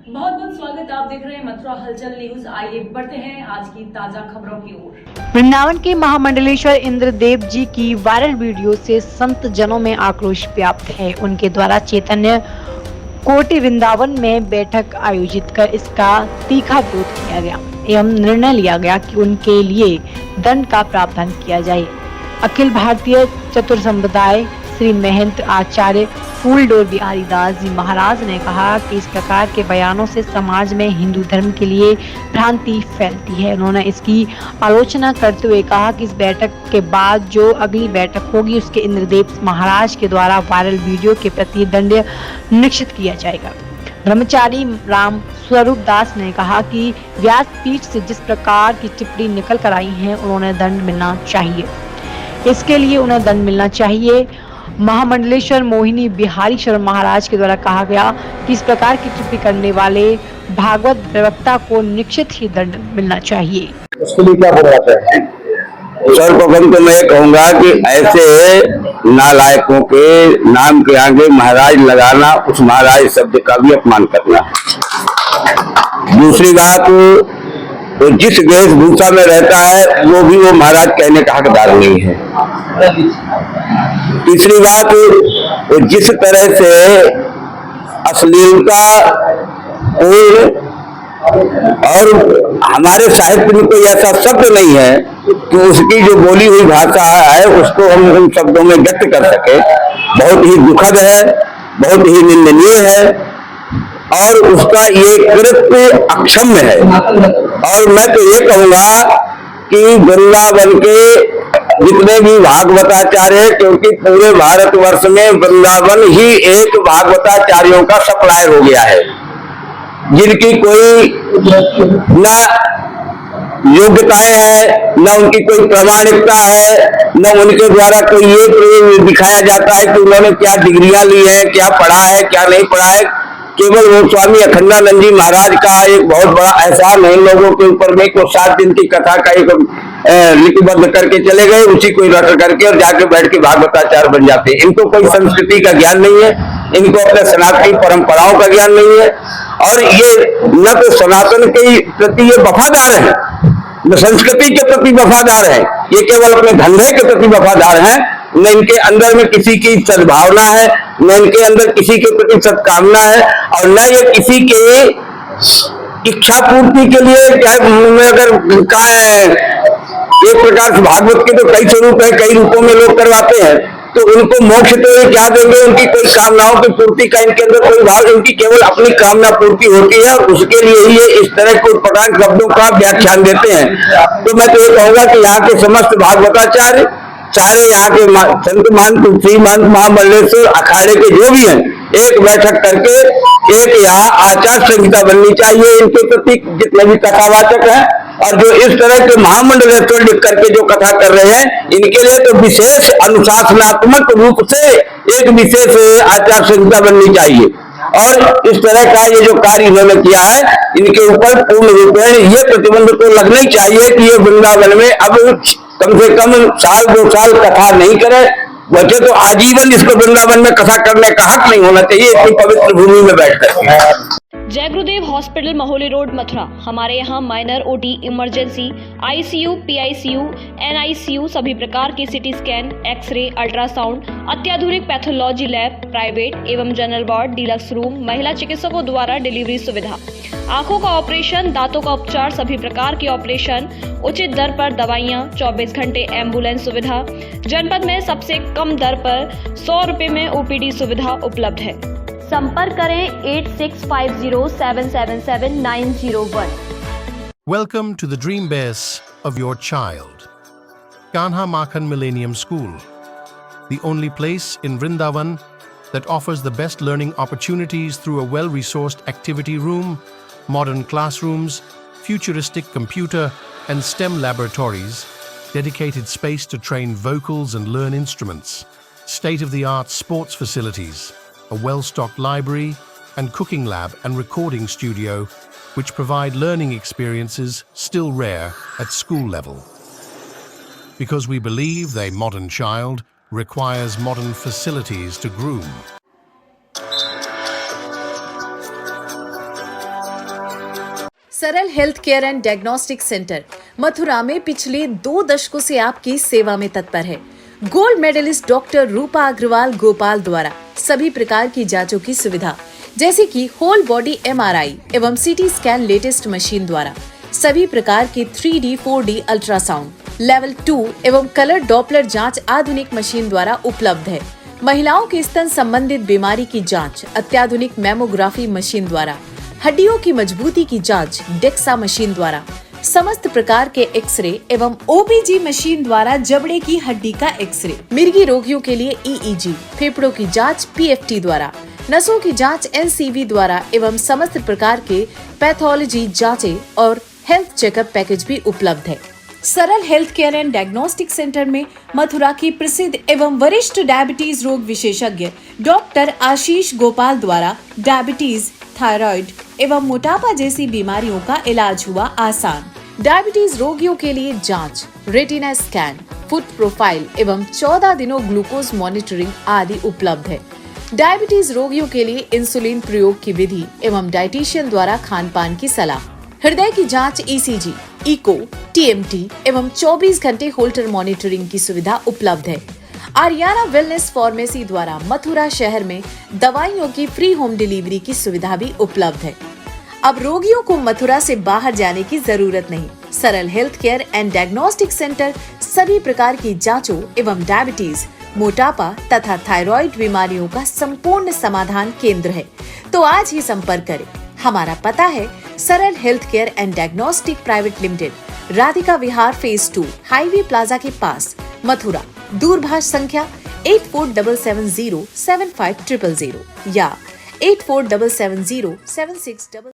बहुत बहुत स्वागत। आप देख रहे हैं मथुरा हलचल न्यूज। आइए बढ़ते हैं आज की ताजा खबरों की ओर। वृंदावन के महामंडलेश्वर इंद्रदेव जी की वायरल वीडियो से संत जनों में आक्रोश व्याप्त है। उनके द्वारा चैतन्य कोटि वृंदावन में बैठक आयोजित कर इसका तीखा विरोध किया गया एवं निर्णय लिया गया कि उनके लिए दंड का प्रावधान किया जाए। अखिल भारतीय चतुर संप्रदाय श्री महंत आचार्य फूलडोर बिहारी दास जी महाराज ने कहा कि इस प्रकार के बयानों से समाज में हिंदू धर्म के लिए भ्रांति फैलती है। उन्होंने इसकी आलोचना करते हुए कहा कि इस बैठक के बाद जो अगली बैठक होगी उसके इंद्रदेव महाराज के द्वारा वायरल वीडियो के प्रति दंड निश्चित किया जाएगा। ब्रह्मचारी राम स्वरूप दास ने कहा कि व्यासपीठ से जिस प्रकार की टिप्पणी निकल कर आई है उन्होंने दंड मिलना चाहिए। इसके लिए उन्हें दंड मिलना चाहिए। महामंडलेश्वर मोहिनी बिहारी शर्मा महाराज के द्वारा कहा गया कि इस प्रकार की टिप्पणी करने वाले भागवत प्रवक्ता को निश्चित ही दंड मिलना चाहिए। उसके लिए क्या बोलना है? सर्वप्रथम तो मैं कहूंगा कि ऐसे नालायकों के नाम के आगे महाराज लगाना, उस महाराज शब्द का भी अपमान करना। दूसरी बात, तो जिस वेशभूषा में रहता है वो महाराज कहने का हकदार नहीं है। तीसरी बात, वो जिस तरह से अश्लीलता और हमारे साहित्य में कोई ऐसा शब्द नहीं है कि उसकी जो बोली हुई भाषा है उसको हम उन शब्दों में व्यक्त कर सके, बहुत ही दुखद है, बहुत ही निंदनीय है और उसका ये कृत्य अक्षम्य है। और मैं तो ये कहूंगा कि वृंदावन के जितने भी भागवताचार्य है, क्योंकि पूरे भारतवर्ष में वृंदावन ही एक भागवताचार्यों का सप्लायर हो गया है, जिनकी कोई न योग्यताएं हैं, न उनकी कोई प्रामाणिकता है, न उनके द्वारा कोई ये दिखाया जाता है कि उन्होंने क्या डिग्रियां ली हैं, क्या पढ़ा है, क्या नहीं पढ़ा है। केवल वो स्वामी अखंडानंद जी महाराज का एक बहुत बड़ा एहसान है इन लोगों के ऊपर में, को 7 दिन की कथा का एक लिपिबद्ध करके चले गए, उसी को रट करके और जाके बैठ के भागवताचार्य बन जाते हैं। इनको कोई संस्कृति का ज्ञान नहीं है, इनको अपने सनातनी परंपराओं का ज्ञान नहीं है और ये न तो सनातन के प्रति ये वफादार है, न संस्कृति के प्रति वफादार है, ये केवल अपने धंधे के प्रति वफादार है। न इनके अंदर में किसी की सद्भावना है, न इनके अंदर किसी के प्रति सत्कामना है और न ये किसी के इच्छा पूर्ति के लिए अगर कहा है, एक प्रकार से भागवत के तो कई स्वरूप है, कई रूपों में लोग करवाते हैं, तो उनको मोक्ष तो ये क्या देंगे, उनकी कोई कामनाओं की पूर्ति का इनके अंदर कोई भाव, इनकी केवल अपनी कामना पूर्ति होती है और उसके लिए ही ये इस तरह के प्रकार शब्दों का व्याख्यान देते हैं। तो मैं तो ये कहूंगा कि यहाँ के समस्त भागवताचार्य, सारे यहाँ के संत महंत, श्री महंत, महामंडलेश्वर अखाड़े के जो भी हैं, एक बैठक करके एक यहाँ आचार संहिता बननी चाहिए इनके प्रति, जितने भी कथावाचक हैं और जो इस तरह के महामंडलेश्वर लिख करके जो कथा कर रहे हैं, इनके लिए तो विशेष अनुशासनात्मक रूप से एक विशेष आचार संहिता बननी चाहिए। और इस तरह का ये जो कार्य इन्होंने किया है, इनके ऊपर पूर्ण रूपेण ये प्रतिबंध तो लगना ही चाहिए कि ये वृंदावन में अब कम से कम 1-2 साल कथा नहीं करे। वैसे तो आजीवन इसको वृंदावन में कथा करने का हक नहीं होना चाहिए, इतनी पवित्र भूमि में बैठकर। जय गुरुदेव हॉस्पिटल महोली रोड मथुरा। हमारे यहाँ minor OT, emergency, ICU, PICU, NICU, सभी प्रकार की सिटी स्कैन, एक्सरे, अल्ट्रासाउंड, अत्याधुनिक पैथोलॉजी लैब, प्राइवेट एवं जनरल वार्ड, डिलक्स रूम, महिला चिकित्सकों द्वारा डिलीवरी सुविधा, आंखों का ऑपरेशन, दांतों का उपचार, सभी प्रकार की ऑपरेशन, उचित दर पर दवाइयाँ, 24 घंटे एम्बुलेंस सुविधा। जनपद में सबसे कम दर पर 100 रुपए में ओपीडी सुविधा उपलब्ध है। संपर्क करें 8650777901। Welcome to the dream base of your child. Kanha Makhan Millennium School, the only place in Vrindavan that offers the best learning opportunities through a well-resourced activity room, modern classrooms, futuristic computer and STEM laboratories, dedicated space to train vocals and learn instruments, state-of-the-art sports facilities, a well-stocked library and cooking lab and recording studio, which provide learning experiences still rare at school level. Because we believe a modern child requires modern facilities to groom. सरल health care and diagnostic centre Mathura में पिछले 2 दशकों से आपकी सेवा में तत्पर है। गोल्ड मेडलिस्ट डॉक्टर रूपा अग्रवाल गोपाल द्वारा सभी प्रकार की जांचों की सुविधा जैसे कि होल बॉडी MRI एवं CT स्कैन लेटेस्ट मशीन द्वारा, सभी प्रकार के 3D 4D अल्ट्रासाउंड, लेवल 2 एवं कलर डॉपलर जांच आधुनिक मशीन द्वारा उपलब्ध है। महिलाओं के स्तन संबंधित बीमारी की जांच अत्याधुनिक मेमोग्राफी मशीन द्वारा, हड्डियों की मजबूती की जांच डेक्सा मशीन द्वारा, समस्त प्रकार के एक्सरे एवं OPG मशीन द्वारा जबड़े की हड्डी का एक्सरे, मिर्गी रोगियों के लिए EEG, फेफड़ों की जांच PFT द्वारा, नसों की जांच NCV द्वारा एवं समस्त प्रकार के पैथोलॉजी जांचें और हेल्थ चेकअप पैकेज भी उपलब्ध है। सरल health care and diagnostic centre में मथुरा की प्रसिद्ध एवं वरिष्ठ डायबिटीज रोग विशेषज्ञ डॉक्टर आशीष गोपाल द्वारा डायबिटीज, थायराइड एवं मोटापा जैसी बीमारियों का इलाज हुआ आसान। डायबिटीज रोगियों के लिए जांच, रेटिना स्कैन, फुट प्रोफाइल एवं 14 दिनों ग्लूकोज मॉनिटरिंग आदि उपलब्ध है। डायबिटीज रोगियों के लिए इंसुलिन प्रयोग की विधि एवं डाइटिशियन द्वारा खान पान की सलाह, हृदय की जांच ECG, इको, TMT एवं 24 घंटे होल्टर मॉनिटरिंग की सुविधा उपलब्ध है। आर्याना वेलनेस फार्मेसी द्वारा मथुरा शहर में दवाइयों की फ्री होम डिलीवरी की सुविधा भी उपलब्ध है। अब रोगियों को मथुरा से बाहर जाने की जरूरत नहीं। सरल health care and diagnostic centre सभी प्रकार की जांचों एवं डायबिटीज, मोटापा तथा थायराइड बीमारियों का संपूर्ण समाधान केंद्र है। तो आज ही संपर्क करें। हमारा पता है सरल health care and diagnostic private limited, Radhika Vihar phase 2, highway plaza के पास, मथुरा। दूरभाष संख्या 8477075000 या 8477076000।